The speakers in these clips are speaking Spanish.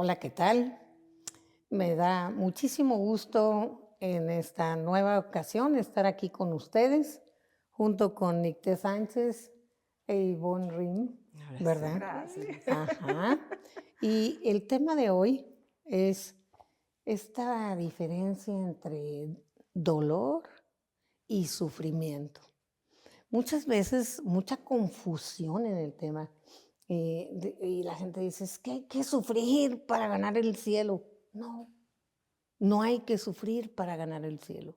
Hola, ¿qué tal? Me da muchísimo gusto en esta nueva ocasión estar aquí con ustedes, junto con Nicté Sánchez e Ivonne Rim, Ahora sí. ¿verdad? Gracias. Ajá. Y el tema de hoy es esta diferencia entre dolor y sufrimiento. Muchas veces, mucha confusión en el tema. Y la gente dice, es que hay que sufrir para ganar el cielo. No, no hay que sufrir para ganar el cielo.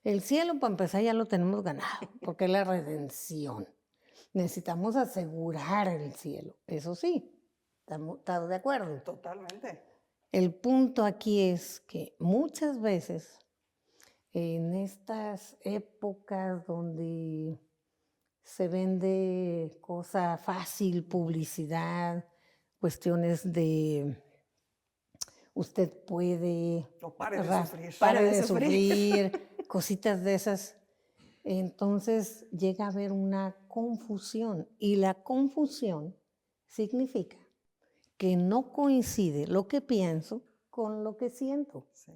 El cielo, para empezar, ya lo tenemos ganado, porque es la redención. Necesitamos asegurar el cielo. Eso sí, ¿estás de acuerdo? Totalmente. El punto aquí es que muchas veces en estas épocas donde se vende cosa fácil, publicidad, cuestiones de usted puede, O pare de sufrir. pare de sufrir, cositas de esas. Entonces llega a haber una confusión y la confusión significa que no coincide lo que pienso con lo que siento. Sí.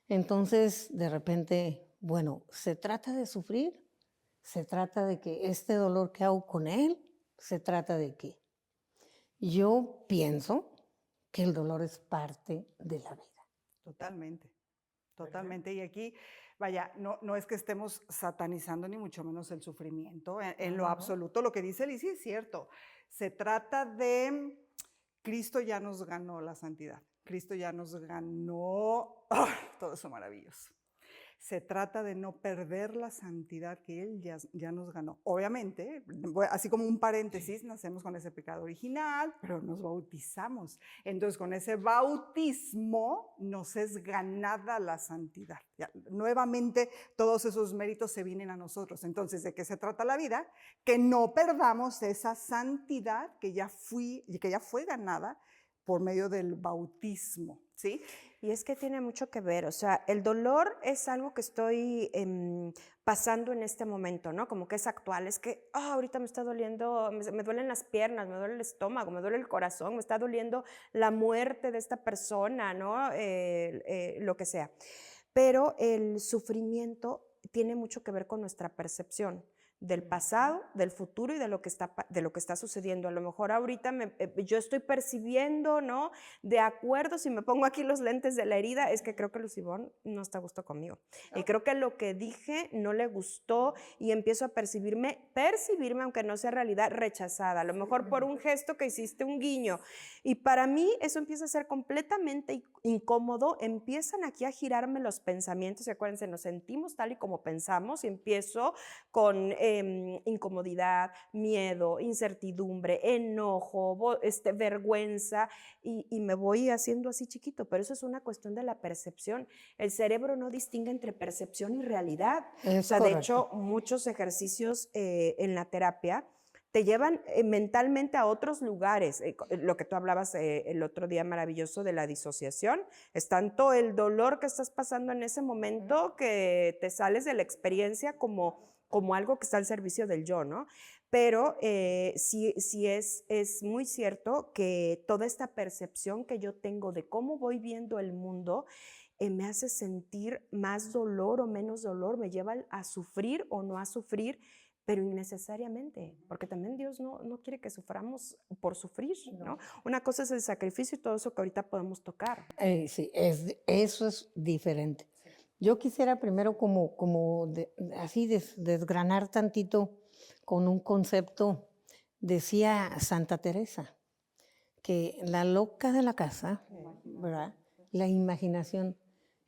Entonces, de repente, bueno, ¿se trata de sufrir? ¿Se trata de que este dolor que hago con él? ¿Se trata de qué? Yo pienso que el dolor es parte de la vida. Totalmente. Totalmente. Y aquí, vaya, no es que estemos satanizando ni mucho menos el sufrimiento en lo absoluto. Lo que dice Lizy es cierto. Se trata de Cristo ya nos ganó la santidad. Cristo ya nos ganó todo eso maravilloso. Se trata de no perder la santidad que Él ya nos ganó. Obviamente, así como un paréntesis, nacemos con ese pecado original, pero nos bautizamos. Entonces, con ese bautismo nos es ganada la santidad. Ya, nuevamente, todos esos méritos se vienen a nosotros. Entonces, ¿de qué se trata la vida? Que no perdamos esa santidad que ya fue ganada por medio del bautismo, ¿sí? Y es que tiene mucho que ver, o sea, el dolor es algo que estoy pasando en este momento, ¿no? Como que es actual, es que ahorita me está doliendo, me duelen las piernas, me duele el estómago, me duele el corazón, me está doliendo la muerte de esta persona, ¿no? Lo que sea. Pero el sufrimiento tiene mucho que ver con nuestra percepción del pasado, del futuro y de lo que está sucediendo. A lo mejor ahorita yo estoy percibiendo, ¿no? De acuerdo, si me pongo aquí los lentes de la herida, es que creo que Lucibón no está a gusto conmigo. Y creo que lo que dije no le gustó y empiezo a percibirme, aunque no sea realidad, rechazada. A lo mejor por un gesto que hiciste, un guiño. Y para mí eso empieza a ser completamente incómodo. Empiezan aquí a girarme los pensamientos. Y acuérdense, nos sentimos tal y como pensamos y empiezo con incomodidad, miedo, incertidumbre, enojo, vergüenza y me voy haciendo así chiquito, pero eso es una cuestión de la percepción. El cerebro no distingue entre percepción y realidad. Es o sea, correcto. de hecho, muchos ejercicios en la terapia te llevan mentalmente a otros lugares. Lo que tú hablabas el otro día maravilloso de la disociación, es tanto el dolor que estás pasando en ese momento que te sales de la experiencia como algo que está al servicio del yo, ¿no? Pero sí es muy cierto que toda esta percepción que yo tengo de cómo voy viendo el mundo me hace sentir más dolor o menos dolor, me lleva a sufrir o no a sufrir, pero innecesariamente, porque también Dios no quiere que suframos por sufrir, ¿no? Una cosa es el sacrificio y todo eso que ahorita podemos tocar. Sí, eso es diferente. Yo quisiera primero así desgranar tantito con un concepto. Decía Santa Teresa que la loca de la casa, ¿verdad? La imaginación.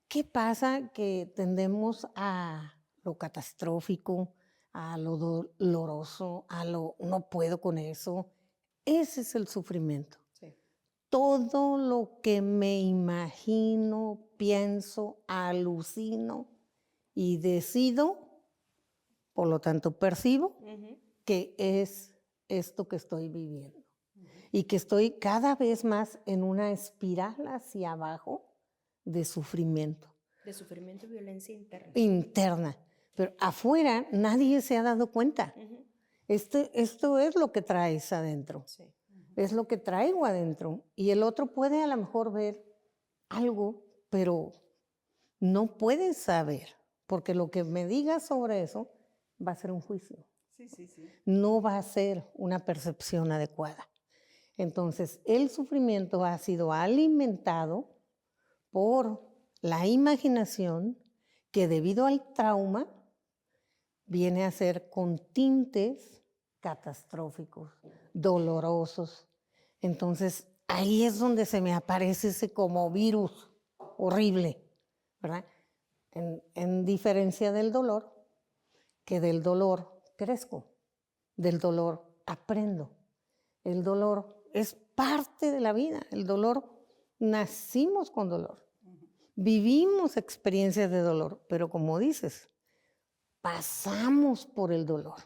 ¿Qué pasa? Que tendemos a lo catastrófico, a lo doloroso, a lo no puedo con eso. Ese es el sufrimiento. Todo lo que me imagino, pienso, alucino y decido, por lo tanto percibo, que es esto que estoy viviendo. Y que estoy cada vez más en una espiral hacia abajo de sufrimiento. De sufrimiento y violencia interna. Interna. Pero afuera nadie se ha dado cuenta. Esto es lo que traes adentro. Sí. es lo que traigo adentro. Y el otro puede a lo mejor ver algo, pero no puede saber, porque lo que me digas sobre eso va a ser un juicio. Sí, sí, sí. No va a ser una percepción adecuada. Entonces, el sufrimiento ha sido alimentado por la imaginación que debido al trauma viene a ser con tintes catastróficos, dolorosos. Entonces, ahí es donde se me aparece ese como virus horrible, ¿verdad? En diferencia del dolor, que del dolor crezco, del dolor aprendo. El dolor es parte de la vida. El dolor, nacimos con dolor. Vivimos experiencias de dolor, pero como dices, pasamos por el dolor.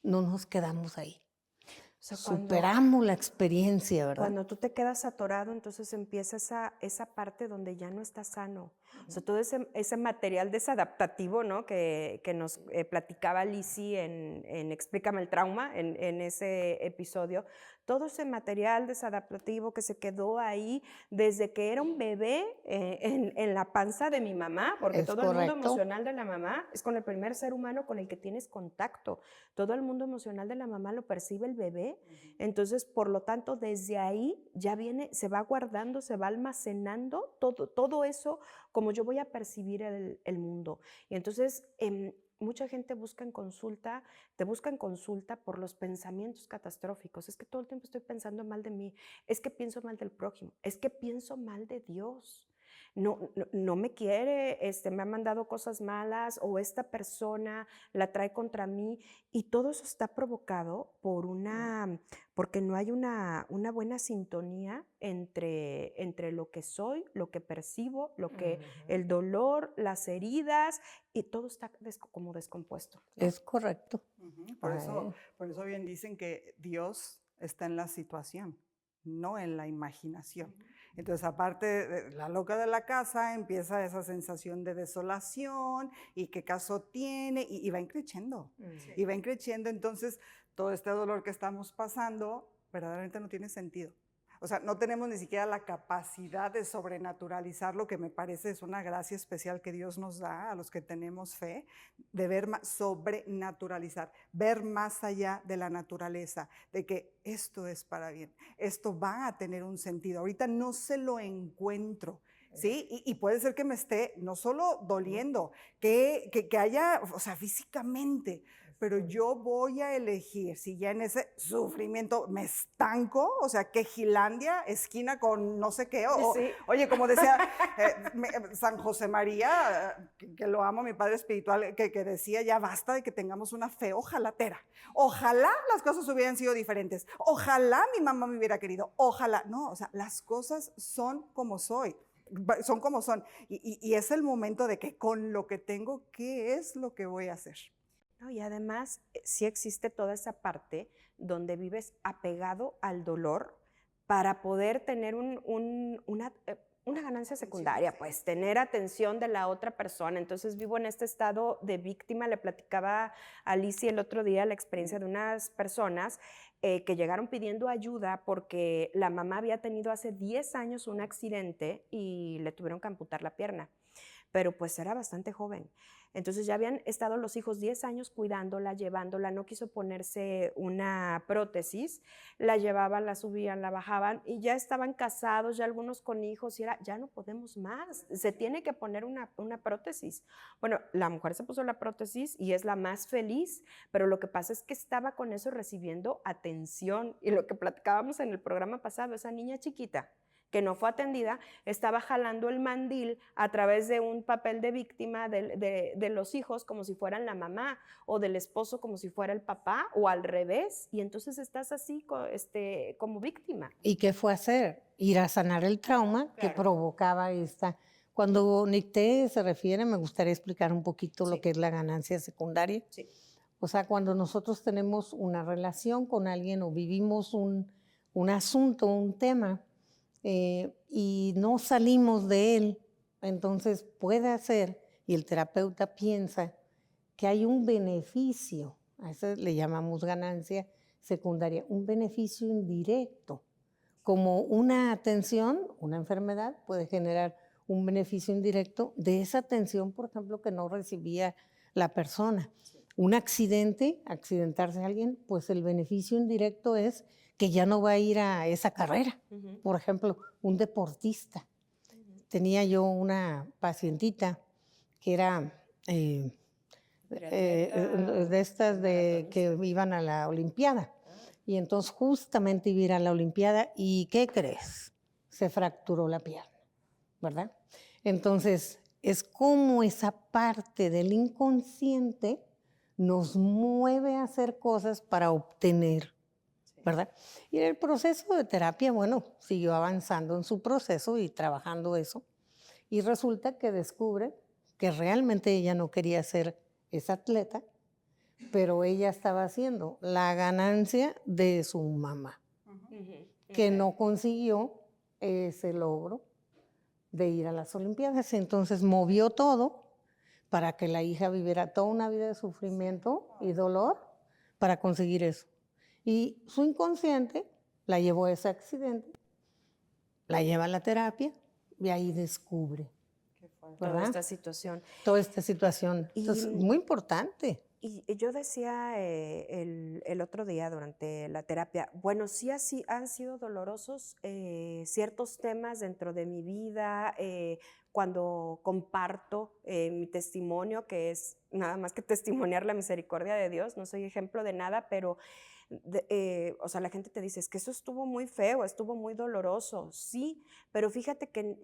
No nos quedamos ahí. O sea, Superamos la experiencia, ¿verdad? cuando tú te quedas atorado, entonces empieza esa parte donde ya no estás sano. O sea, todo ese material desadaptativo, ¿no? Que nos platicaba Lizzie en Explícame el trauma, en ese episodio. Todo ese material desadaptativo que se quedó ahí desde que era un bebé en la panza de mi mamá, porque Es todo el mundo correcto. emocional de la mamá es con el primer ser humano con el que tienes contacto. Todo el mundo emocional de la mamá lo percibe el bebé. Entonces, por lo tanto, desde ahí ya viene, se va guardando, se va almacenando todo eso como yo voy a percibir el mundo. Y entonces, mucha gente te busca en consulta por los pensamientos catastróficos. Es que todo el tiempo estoy pensando mal de mí, es que pienso mal del prójimo, es que pienso mal de Dios. No me quiere, me ha mandado cosas malas o esta persona la trae contra mí y todo eso está provocado porque no hay una buena sintonía entre lo que soy, lo que percibo, el dolor, las heridas y todo está como descompuesto, ¿no? Es correcto. Por Ay. eso bien dicen que Dios está en la situación, no en la imaginación. Entonces, aparte de la loca de la casa, empieza esa sensación de desolación y qué caso tiene, y va increciendo. Y va increciendo, entonces todo este dolor que estamos pasando verdaderamente no tiene sentido. O sea, no tenemos ni siquiera la capacidad de sobrenaturalizar, lo que me parece es una gracia especial que Dios nos da a los que tenemos fe, de ver más, sobrenaturalizar, ver más allá de la naturaleza, de que esto es para bien, esto va a tener un sentido. Ahorita no se lo encuentro, ¿sí? Y puede ser que me esté no solo doliendo, que haya, o sea, físicamente, pero yo voy a elegir, si ya en ese sufrimiento me estanco, o sea, que Gilandia, esquina con no sé qué, Sí. oye, como decía San José María, que lo amo, mi padre espiritual, que decía, ya basta de que tengamos una fe ojalatera. Ojalá las cosas hubieran sido diferentes, ojalá mi mamá me hubiera querido, ojalá, no, o sea, las cosas son como son y es el momento de que con lo que tengo, ¿qué es lo que voy a hacer? No, y además, sí existe toda esa parte donde vives apegado al dolor para poder tener una ganancia secundaria, pues tener atención de la otra persona. Entonces vivo en este estado de víctima. Le platicaba a Lizzie el otro día la experiencia de unas personas que llegaron pidiendo ayuda porque la mamá había tenido hace 10 años un accidente y le tuvieron que amputar la pierna, pero pues era bastante joven. Entonces ya habían estado los hijos 10 años cuidándola, llevándola, no quiso ponerse una prótesis, la llevaban, la subían, la bajaban y ya estaban casados, ya algunos con hijos y ya no podemos más, se tiene que poner una prótesis. Bueno, la mujer se puso la prótesis y es la más feliz, pero lo que pasa es que estaba con eso recibiendo atención y lo que platicábamos en el programa pasado, esa niña chiquita que no fue atendida, estaba jalando el mandil a través de un papel de víctima de los hijos como si fueran la mamá o del esposo como si fuera el papá o al revés, y entonces estás así como víctima. ¿Y qué fue a hacer? Ir a sanar el trauma que provocaba esta. Cuando NICTE se refiere, me gustaría explicar un poquito lo que es la ganancia secundaria. Sí. O sea, cuando nosotros tenemos una relación con alguien o vivimos un asunto, un tema, y no salimos de él, entonces puede ser, y el terapeuta piensa que hay un beneficio, a eso le llamamos ganancia, secundaria, un beneficio indirecto. Como una atención, una enfermedad puede generar un beneficio indirecto de esa atención, por ejemplo, que no recibía la persona. Un accidente, accidentarse a alguien, pues el beneficio indirecto es que ya no va a ir a esa carrera. Por ejemplo, un deportista. Tenía yo una pacientita que era de estas que iban a la Olimpiada. Y entonces justamente iba a ir a la Olimpiada y ¿qué crees? Se fracturó la pierna, ¿verdad? Entonces es como esa parte del inconsciente nos mueve a hacer cosas para obtener, ¿verdad? Y en el proceso de terapia, bueno, siguió avanzando en su proceso y trabajando eso. Y resulta que descubre que realmente ella no quería ser esa atleta, pero ella estaba haciendo la ganancia de su mamá, que no consiguió ese logro de ir a las Olimpiadas. Entonces movió todo para que la hija viviera toda una vida de sufrimiento y dolor para conseguir eso. Y su inconsciente la llevó a ese accidente, la lleva a la terapia y ahí descubre, Toda ¿verdad? esta situación. Toda esta situación. Y- Entonces, muy importante. Y yo decía el otro día durante la terapia, bueno, sí así han sido dolorosos ciertos temas dentro de mi vida, cuando comparto mi testimonio, que es nada más que testimoniar la misericordia de Dios, no soy ejemplo de nada, pero o sea, la gente te dice, es que eso estuvo muy feo, estuvo muy doloroso, sí, pero fíjate que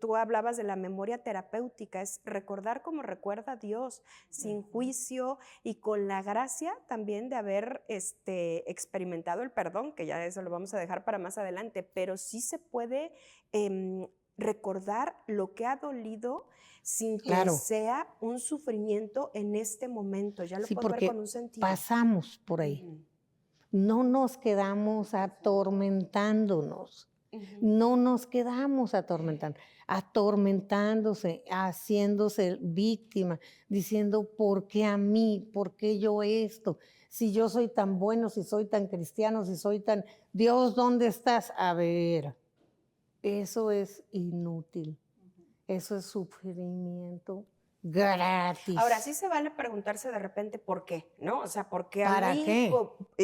tú hablabas de la memoria terapéutica, es recordar como recuerda Dios, sin juicio y con la gracia también de haber experimentado el perdón, que ya eso lo vamos a dejar para más adelante, pero sí se puede recordar lo que ha dolido sin que Claro. sea un sufrimiento en este momento. Ya lo Sí, puedo ver porque con un sentido. pasamos por ahí. Ujú, No nos quedamos atormentándonos. ujú. No nos quedamos atormentándose, haciéndose víctima, diciendo, ¿por qué a mí? ¿Por qué yo esto? Si yo soy tan bueno, si soy tan cristiano, si soy tan... Dios, ¿dónde estás? A ver, eso es inútil. Eso es sufrimiento gratis. Ahora, sí se vale preguntarse de repente por qué, ¿no? O sea, ¿por qué a ¿Para mí? qué?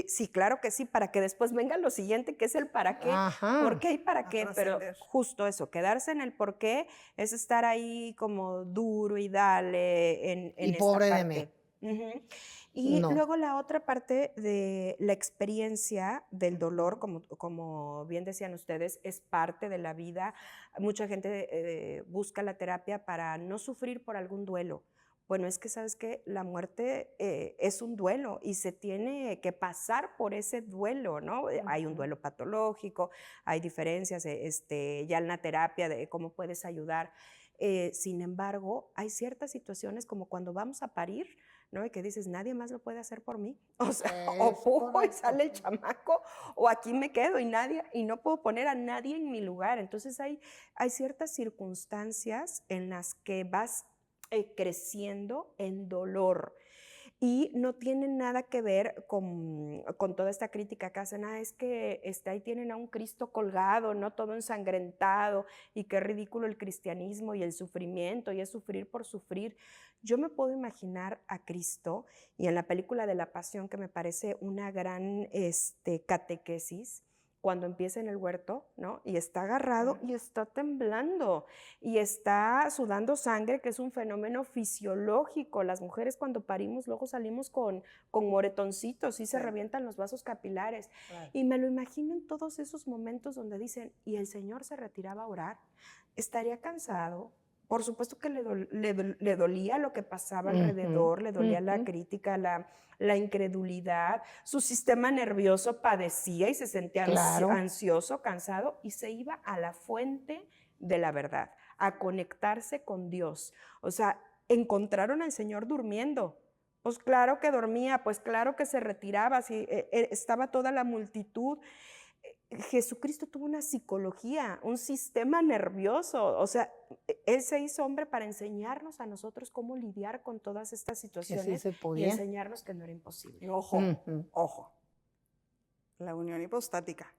Sí, claro que sí, para que después venga lo siguiente, que es el para qué. Ajá. ¿Por qué y para A qué? Pero trascender. justo eso, quedarse en el por qué es estar ahí como duro y dale en Y esta pobre de parte. mí. Ujú. Y No. luego la otra parte de la experiencia del dolor, como bien decían ustedes, es parte de la vida. Mucha gente busca la terapia para no sufrir por algún duelo. Bueno, es que sabes que la muerte es un duelo y se tiene que pasar por ese duelo, ¿no? Hay un duelo patológico, hay diferencias ya en la terapia de cómo puedes ayudar. Sin embargo, hay ciertas situaciones como cuando vamos a parir, ¿no? Y que dices, nadie más lo puede hacer por mí. O sea, o Es pujo y correcto. sale el chamaco, o aquí me quedo y no puedo poner a nadie en mi lugar. Entonces hay ciertas circunstancias en las que vas creciendo en dolor. Y no tiene nada que ver con toda esta crítica que hacen, es que ahí tienen a un Cristo colgado, ¿no? Todo ensangrentado, y qué ridículo el cristianismo y el sufrimiento, y es sufrir por sufrir. Yo me puedo imaginar a Cristo, y en la película de La Pasión, que me parece una gran catequesis, cuando empieza en el huerto, ¿no? Y está agarrado y está temblando y está sudando sangre, que es un fenómeno fisiológico. Las mujeres cuando parimos luego salimos con moretoncitos y se revientan los vasos capilares. Claro. Y me lo imagino en todos esos momentos donde dicen, y el Señor se retiraba a orar, estaría cansado. Por supuesto que le dolía lo que pasaba alrededor, le dolía la crítica, la incredulidad, su sistema nervioso padecía y se sentía Claro. ansioso, cansado, y se iba a la fuente de la verdad, a conectarse con Dios. O sea, encontraron al Señor durmiendo. Pues claro que dormía, pues claro que se retiraba, si estaba toda la multitud. Jesucristo tuvo una psicología, un sistema nervioso, o sea, Él se hizo hombre para enseñarnos a nosotros cómo lidiar con todas estas Que sí situaciones se y podía. enseñarnos que no era imposible. Y ojo, Ujú. ojo, la unión hipostática.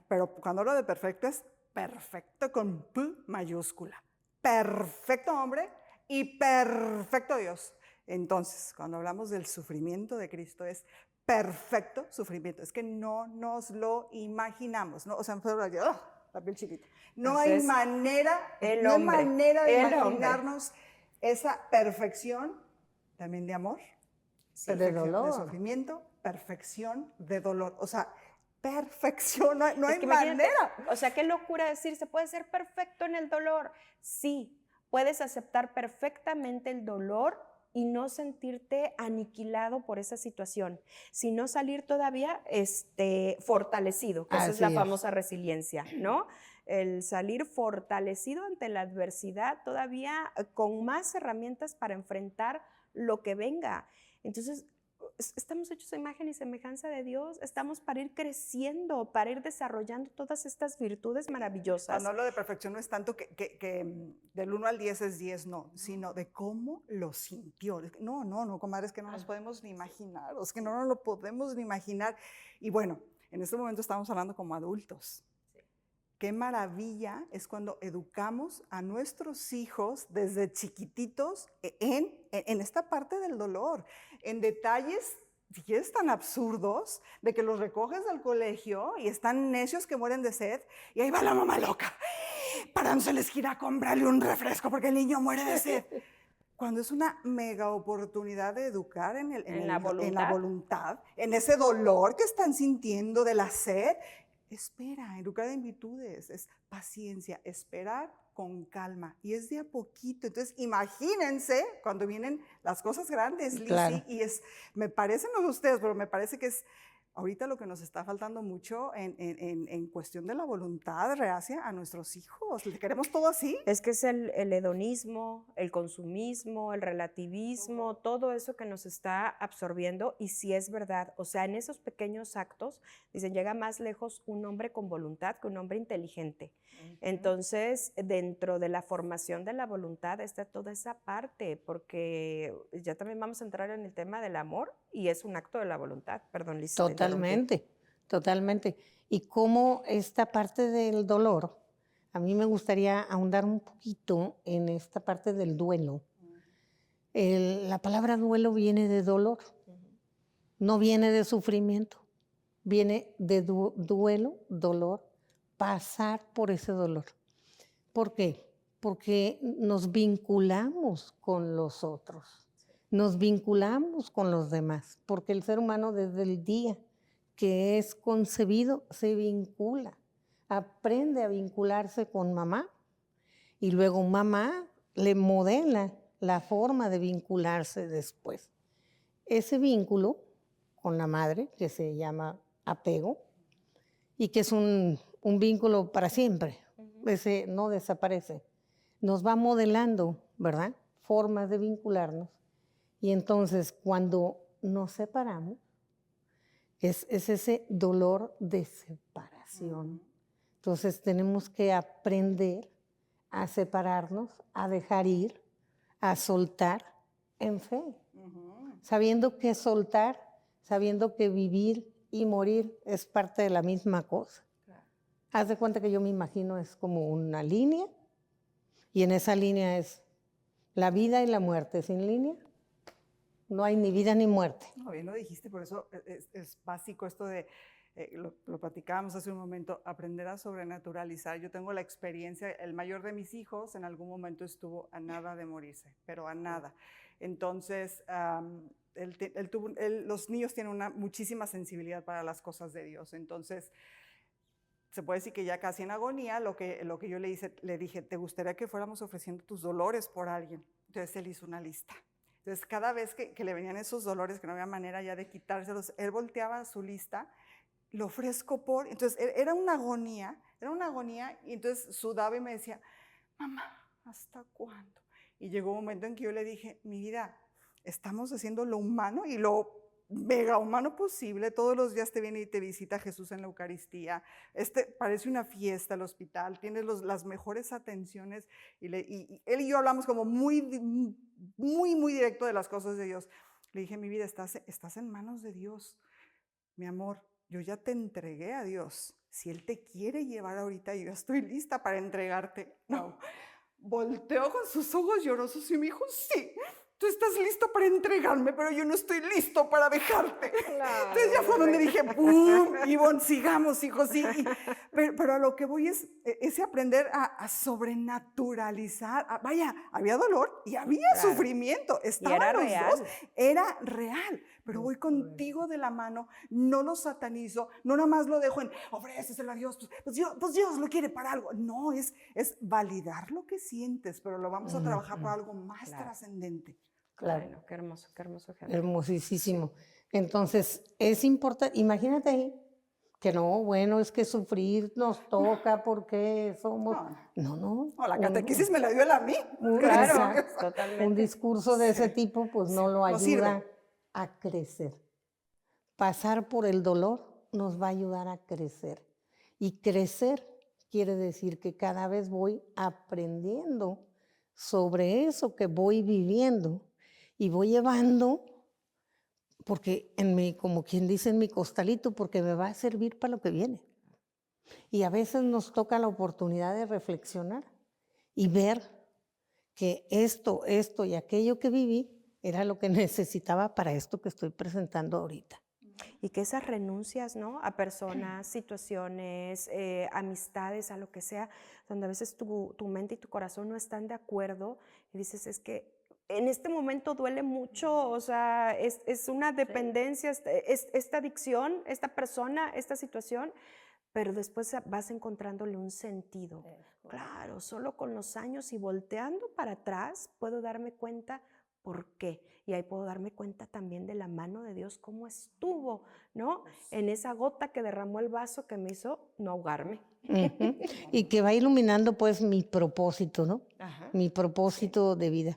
Pero cuando hablo de perfecto es perfecto con P mayúscula. Perfecto hombre y perfecto Dios. Entonces, cuando hablamos del sufrimiento de Cristo es perfecto sufrimiento. Es que no nos lo imaginamos, ¿no? O sea, la piel chiquita. No hay Entonces, manera, el no hay hombre, manera de el imaginarnos esa perfección también de amor, De perfección de dolor. sufrimiento, perfección de dolor. O sea, perfección, no Es hay que imagínate, manera. o sea, qué locura decir, se puede ser perfecto en el dolor. Sí, puedes aceptar perfectamente el dolor y no sentirte aniquilado por esa situación, sino salir todavía fortalecido, que esa es la Así es. famosa resiliencia, ¿no? El salir fortalecido ante la adversidad, todavía con más herramientas para enfrentar lo que venga. Entonces, estamos hechos a imagen y semejanza de Dios, estamos para ir creciendo, para ir desarrollando todas estas virtudes maravillosas. Cuando hablo de perfección no es tanto que del 1 al 10 es 10, no, sino de cómo lo sintió. No, comadre, es que no nos podemos ni imaginar, es que no nos lo podemos ni imaginar. Y bueno, en este momento estamos hablando como adultos. Qué maravilla es cuando educamos a nuestros hijos desde chiquititos en esta parte del dolor, en detalles, si quieres, tan absurdos, de que los recoges del colegio y están necios que mueren de sed, y ahí va la mamá loca, parándose la esquina a comprarle un refresco porque el niño muere de sed. Cuando es una mega oportunidad de educar en la voluntad, en ese dolor que están sintiendo de la sed. Espera, educar en virtudes, es paciencia, esperar con calma, y es de a poquito. Entonces, imagínense cuando vienen las cosas grandes, Lizzy, Claro. y me parece, no sé ustedes, pero me parece que es ahorita lo que nos está faltando mucho en cuestión de la voluntad reacia a nuestros hijos. ¿Le queremos todo así? Es que es el hedonismo, el consumismo, el relativismo, todo eso que nos está absorbiendo, y sí es verdad, o sea, en esos pequeños actos, dicen, llega más lejos un hombre con voluntad que un hombre inteligente. Entonces, dentro de la formación de la voluntad está toda esa parte, porque ya también vamos a entrar en el tema del amor, y es un acto de la voluntad. Perdón, Liz, te interrumpí. Totalmente, totalmente. Y cómo esta parte del dolor, a mí me gustaría ahondar un poquito en esta parte del duelo. La palabra duelo viene de dolor, no viene de sufrimiento, viene de duelo, dolor, pasar por ese dolor. ¿Por qué? Porque nos vinculamos con los otros, nos vinculamos con los demás, porque el ser humano desde el día que es concebido se vincula, aprende a vincularse con mamá y luego mamá le modela la forma de vincularse después. Ese vínculo con la madre, que se llama apego, y que es un vínculo para siempre, ese no desaparece, nos va modelando, ¿verdad?, formas de vincularnos. Y entonces cuando nos separamos, es ese dolor de separación. Entonces tenemos que aprender a separarnos, a dejar ir, a soltar en fe, sabiendo que soltar, sabiendo que vivir y morir es parte de la misma cosa. Haz de cuenta que yo me imagino es como una línea, y en esa línea es la vida y la muerte. Sin línea no hay ni vida ni muerte. No, bien lo dijiste, por eso es básico esto de, lo platicábamos hace un momento, aprender a sobrenaturalizar. Yo tengo la experiencia, el mayor de mis hijos en algún momento estuvo a nada de morirse, pero a nada. Entonces, los niños tienen muchísima sensibilidad para las cosas de Dios. Entonces, se puede decir que ya casi en agonía, lo que yo le dije, ¿te gustaría que fuéramos ofreciendo tus dolores por alguien? Entonces, él hizo una lista. Entonces, cada vez que le venían esos dolores, que no había manera ya de quitárselos, él volteaba su lista, lo ofrezco por... Entonces, era una agonía, y entonces sudaba y me decía, mamá, ¿hasta cuándo? Y llegó un momento en que yo le dije, mi vida, estamos haciendo lo humano y lo mega humano posible. Todos los días te viene y te visita Jesús en la Eucaristía. Parece una fiesta el hospital, tienes las mejores atenciones, y él y yo hablamos como muy directo de las cosas de Dios. Le dije, mi vida, estás en manos de Dios, mi amor. yo ya te entregué a Dios. Si Él te quiere llevar ahorita, yo ya estoy lista para entregarte. No. Volteó con sus ojos llorosos y me dijo, sí, tú estás listo para entregarme, pero yo no estoy listo para dejarte. Entonces ya fue donde dije, ¡pum! Ivonne, sigamos, hijos, sí. Pero a lo que voy es ese aprender a sobrenaturalizar. Vaya, había dolor y había sufrimiento. Estaban los dos. Era real. Pero voy contigo de la mano, no lo satanizo, no nada más lo dejo en, ofréceselo a Dios, pues Dios lo quiere para algo. No, es validar lo que sientes, pero lo vamos a trabajar para algo más trascendente. Claro. Bueno, qué hermoso ejemplo. Hermosísimo. Entonces, es importante, imagínate ahí, que no, bueno, es que sufrir nos toca porque somos... No. La catequesis me la dio él a mí. Claro, totalmente. Un discurso de ese tipo, pues no lo ayuda sirve. a crecer. Pasar por el dolor nos va a ayudar a crecer. Y crecer quiere decir que cada vez voy aprendiendo sobre eso que voy viviendo y voy llevando, porque como quien dice, en mi costalito, porque me va a servir para lo que viene. Y a veces nos toca la oportunidad de reflexionar y ver que esto y aquello que viví era lo que necesitaba para esto que estoy presentando ahorita. Y que esas renuncias, ¿no? A personas, situaciones, amistades, a lo que sea, donde a veces tu mente y tu corazón no están de acuerdo y dices, es que en este momento duele mucho, o sea, es una dependencia, esta adicción, esta persona, esta situación, pero después vas encontrándole un sentido. Claro, solo con los años y volteando para atrás puedo darme cuenta por qué. Y ahí puedo darme cuenta también de la mano de Dios, cómo estuvo, ¿no? En esa gota que derramó el vaso que me hizo no ahogarme. Y que va iluminando pues mi propósito, ¿no? Ajá. Mi propósito de vida.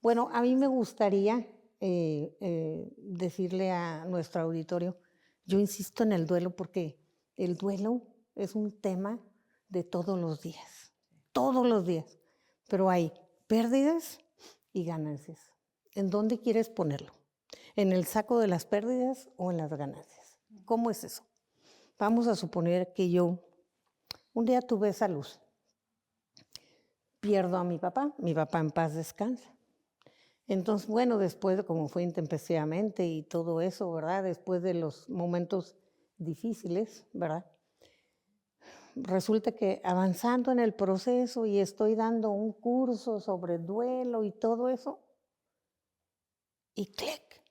Bueno, a mí me gustaría decirle a nuestro auditorio, yo insisto en el duelo porque el duelo es un tema de todos los días, pero hay pérdidas y ganancias. ¿En dónde quieres ponerlo? ¿En el saco de las pérdidas o en las ganancias? ¿Cómo es eso? Vamos a suponer que yo un día tuve esa luz. Pierdo a mi papá en paz descansa. Entonces, bueno, después de como fue intempestivamente y todo eso, ¿verdad? Después de los momentos difíciles, ¿verdad? Resulta que avanzando en el proceso y estoy dando un curso sobre duelo y todo eso, y clic,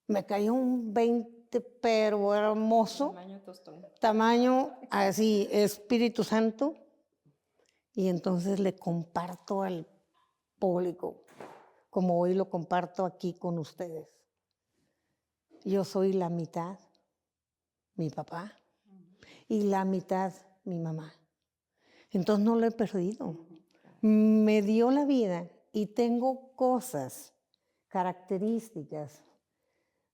me cayó un 20, pero hermoso, Tamaño tostón. tamaño así, Espíritu Santo, y entonces le comparto al público, como hoy lo comparto aquí con ustedes. Yo soy la mitad mi papá y la mitad mi mamá. Entonces no lo he perdido. Me dio la vida y tengo cosas, características,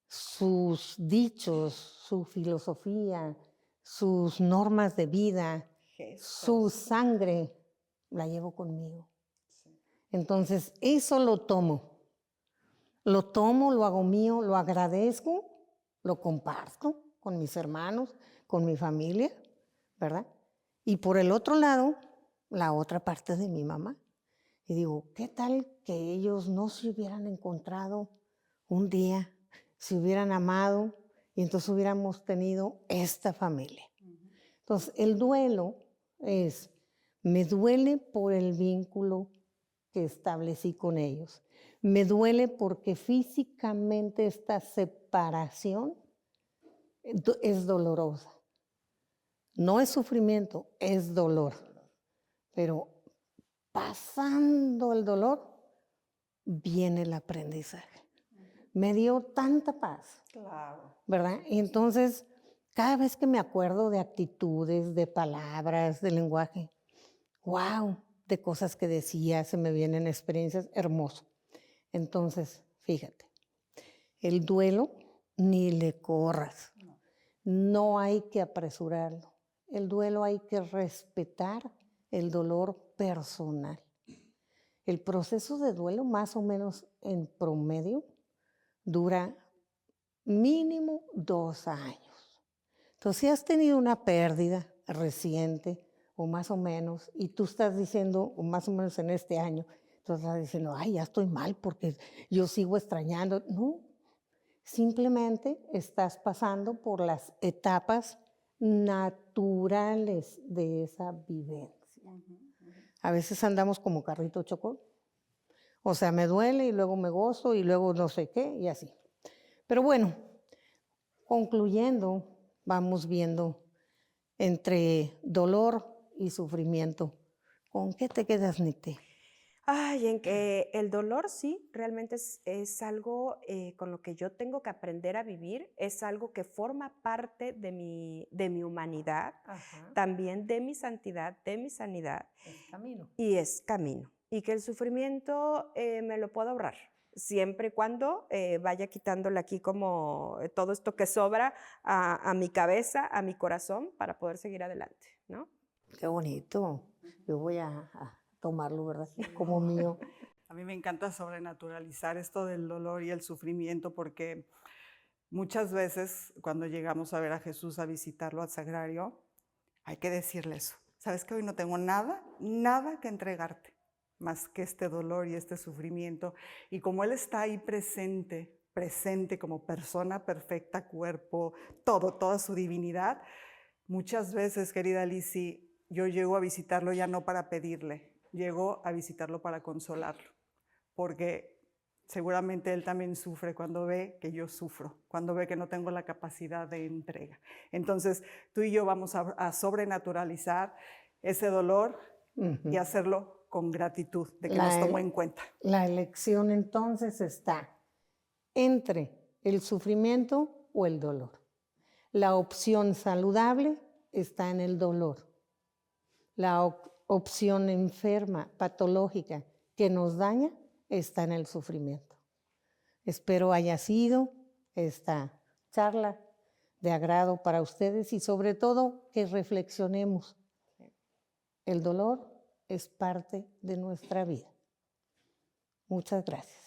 sus dichos, su filosofía, sus normas de vida, su sangre, la llevo conmigo. Entonces, eso lo tomo, lo hago mío, lo agradezco, lo comparto con mis hermanos, con mi familia, ¿verdad? Y por el otro lado, la otra parte de mi mamá. Y digo, ¿qué tal que ellos no se hubieran encontrado un día, se hubieran amado y entonces hubiéramos tenido esta familia? Entonces, el duelo me duele por el vínculo que establecí con ellos. Me duele porque físicamente esta separación es dolorosa. No es sufrimiento, es dolor. Pero pasando el dolor, viene el aprendizaje. Me dio tanta paz, ¿verdad? Y entonces, cada vez que me acuerdo de actitudes, de palabras, de lenguaje, wow, de cosas que decía, se me vienen experiencias hermosas. Entonces, fíjate, el duelo ni le corras. No hay que apresurarlo. El duelo hay que respetar el dolor personal. El proceso de duelo, más o menos en promedio, dura mínimo 2 años. Entonces, si has tenido una pérdida reciente o más o menos, y tú estás diciendo, o más o menos en este año, tú estás diciendo, ay, ya estoy mal porque yo sigo extrañando. No, simplemente estás pasando por las etapas naturales de esa vivencia. A veces andamos como carrito chocó. O sea, me duele y luego me gozo y luego no sé qué y así. Pero bueno, concluyendo, vamos viendo entre dolor y sufrimiento. ¿Con qué te quedas, Nicte? Ay, en que el dolor sí, realmente es algo con lo que yo tengo que aprender a vivir, es algo que forma parte de mi humanidad, también de mi santidad, de mi sanidad. Es camino. Y es camino. Y que el sufrimiento me lo puedo ahorrar, siempre y cuando vaya quitándole aquí como todo esto que sobra a mi cabeza, a mi corazón, para poder seguir adelante, ¿no? Qué bonito. Yo voy a tomarlo, ¿verdad? Como mío. A mí me encanta sobrenaturalizar esto del dolor y el sufrimiento porque muchas veces cuando llegamos a ver a Jesús, a visitarlo al sagrario, hay que decirle eso. Sabes que hoy no tengo nada que entregarte, más que este dolor y este sufrimiento. Y como Él está ahí presente como persona perfecta, cuerpo, toda su divinidad, muchas veces, querida Lizzy, yo llego a visitarlo ya no para pedirle, llego a visitarlo para consolarlo, porque seguramente él también sufre cuando ve que yo sufro, cuando ve que no tengo la capacidad de entrega. Entonces, tú y yo vamos a sobrenaturalizar ese dolor y hacerlo con gratitud de que nos tomó en cuenta. La elección entonces está entre el sufrimiento o el dolor. La opción saludable está en el dolor. La opción enferma, patológica, que nos daña, está en el sufrimiento. Espero haya sido esta charla de agrado para ustedes y sobre todo que reflexionemos. El dolor es parte de nuestra vida. Muchas gracias.